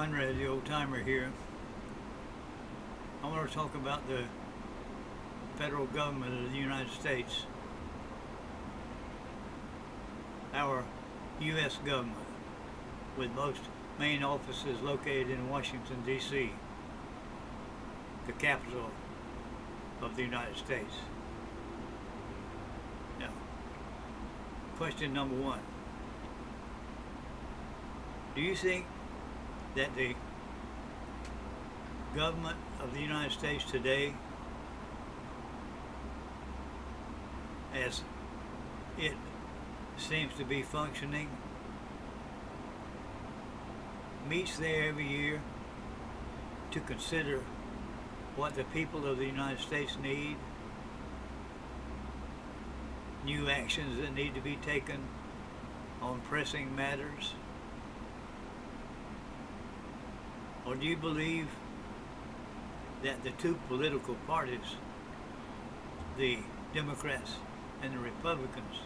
Conrad, the old timer here. I want to talk about the federal government of the United States, our U.S. government, with most main offices located in Washington, D.C., the capital of the United States. Now, question number one. Do you think that the government of the United States today, as it seems to be functioning, meets there every year to consider what the people of the United States need, new actions that need to be taken on pressing matters? Or do you believe that the two political parties, the Democrats and the Republicans,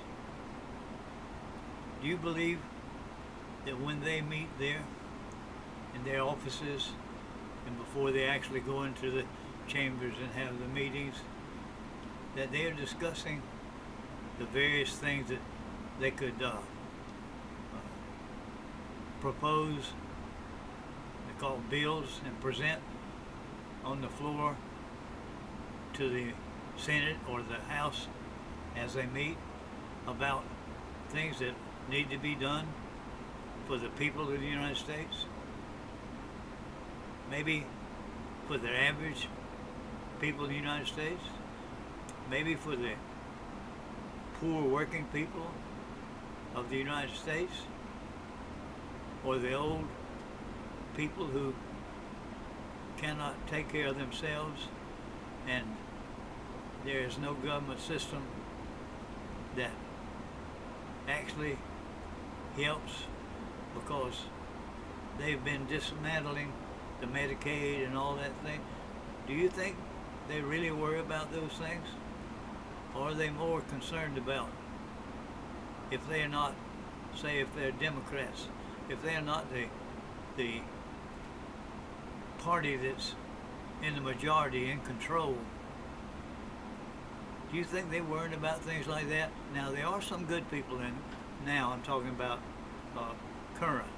do you believe that when they meet there in their offices and before they actually go into the chambers and have the meetings, that they are discussing the various things that they could propose, they call bills, and present on the floor to the Senate or the House as they meet about things that need to be done for the people of the United States? Maybe for the average people of the United States? Maybe for the poor working people of the United States? Or the old people who cannot take care of themselves and there is no government system that actually helps because they've been dismantling the Medicaid and all that thing? Do you think they really worry about those things? Or are they more concerned about if they're not, say if they're Democrats, if they're not the party that's in the majority, in control, do you think they're worrying about things like that? Now, there are some good people in, now I'm talking about current.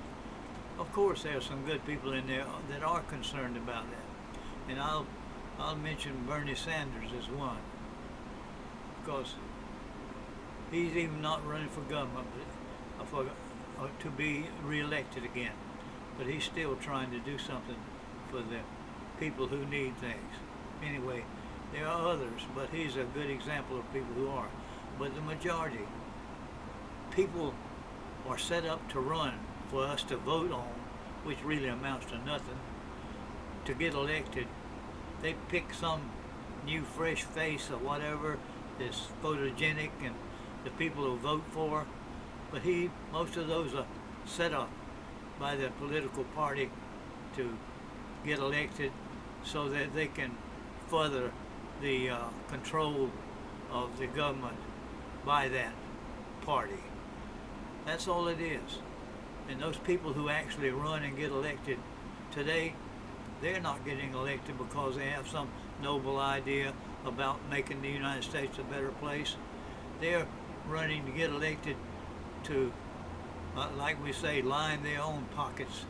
Of course, there are some good people in there that are concerned about that. And I'll mention Bernie Sanders as one, because he's even not running for government, but to be re-elected again. But he's still trying to do something for the people who need things. Anyway, there are others, but he's a good example of people who are. But the majority, people are set up to run for us to vote on, which really amounts to nothing, to get elected. They pick some new fresh face or whatever that's photogenic and the people will vote for, but most of those are set up by the political party to get elected so that they can further the control of the government by that party. That's all it is. And those people who actually run and get elected today, they're not getting elected because they have some noble idea about making the United States a better place. They're running to get elected to, like we say, line their own pockets.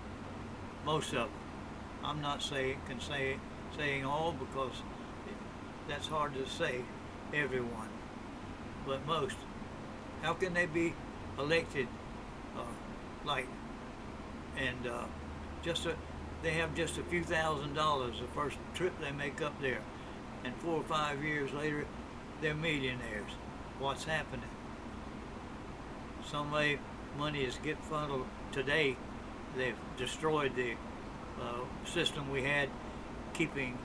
Most of them. I'm not saying all, because that's hard to say, everyone, but most. How can they be elected they have just a few $1,000s the first trip they make up there, and 4 or 5 years later they're millionaires? What's happening? Some way money is get funneled today. They've destroyed the system we had, keeping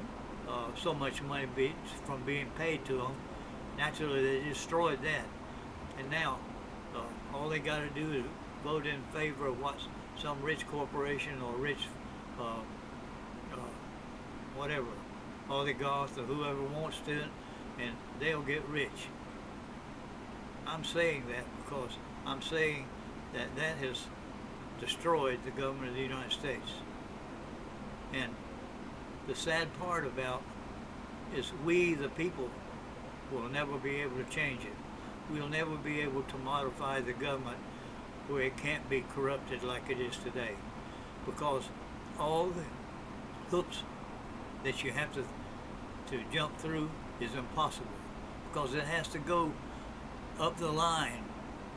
so much money from being paid to them. Naturally, they destroyed that, and now all they got to do is vote in favor of what some rich corporation or rich whatever, oligarch or whoever wants to, and they'll get rich. I'm saying that because I'm saying that has destroyed the government of the United States. And the sad part about is we, the people, will never be able to change it. We'll never be able to modify the government where it can't be corrupted like it is today. Because all the hoops that you have to jump through is impossible. Because it has to go up the line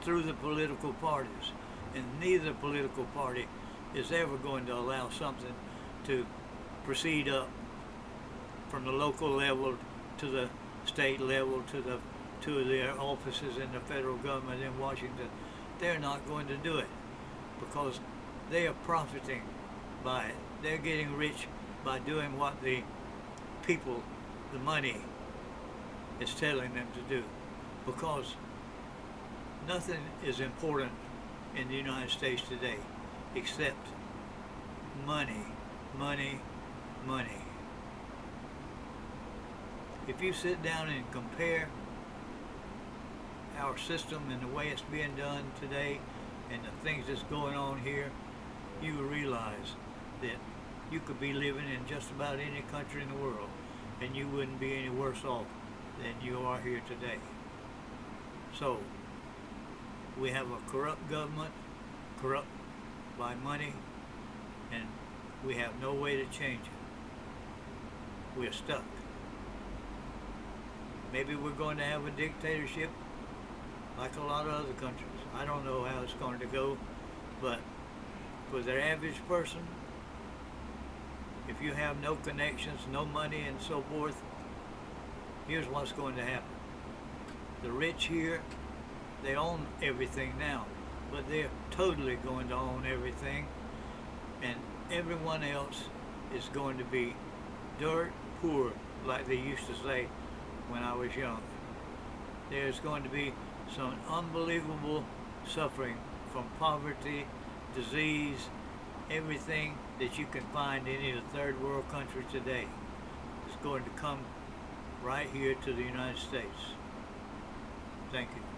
through the political parties. And neither political party is ever going to allow something to proceed up from the local level to the state level to their offices in the federal government in Washington. They're not going to do it because they are profiting by it. They're getting rich by doing what the people, the money, is telling them to do, because nothing is important in the United States today except money, money, money. If you sit down and compare our system and the way it's being done today and the things that's going on here, you will realize that you could be living in just about any country in the world and you wouldn't be any worse off than you are here today. So, we have a corrupt government, corrupt by money, and we have no way to change it. We're stuck. Maybe we're going to have a dictatorship like a lot of other countries. I don't know how it's going to go, but for the average person, if you have no connections, no money, and so forth, here's what's going to happen. The rich here, they own everything now, but they're totally going to own everything, and everyone else is going to be dirt poor, like they used to say when I was young. There's going to be some unbelievable suffering from poverty, disease, everything that you can find in any third world country today is going to come right here to the United States. Thank you.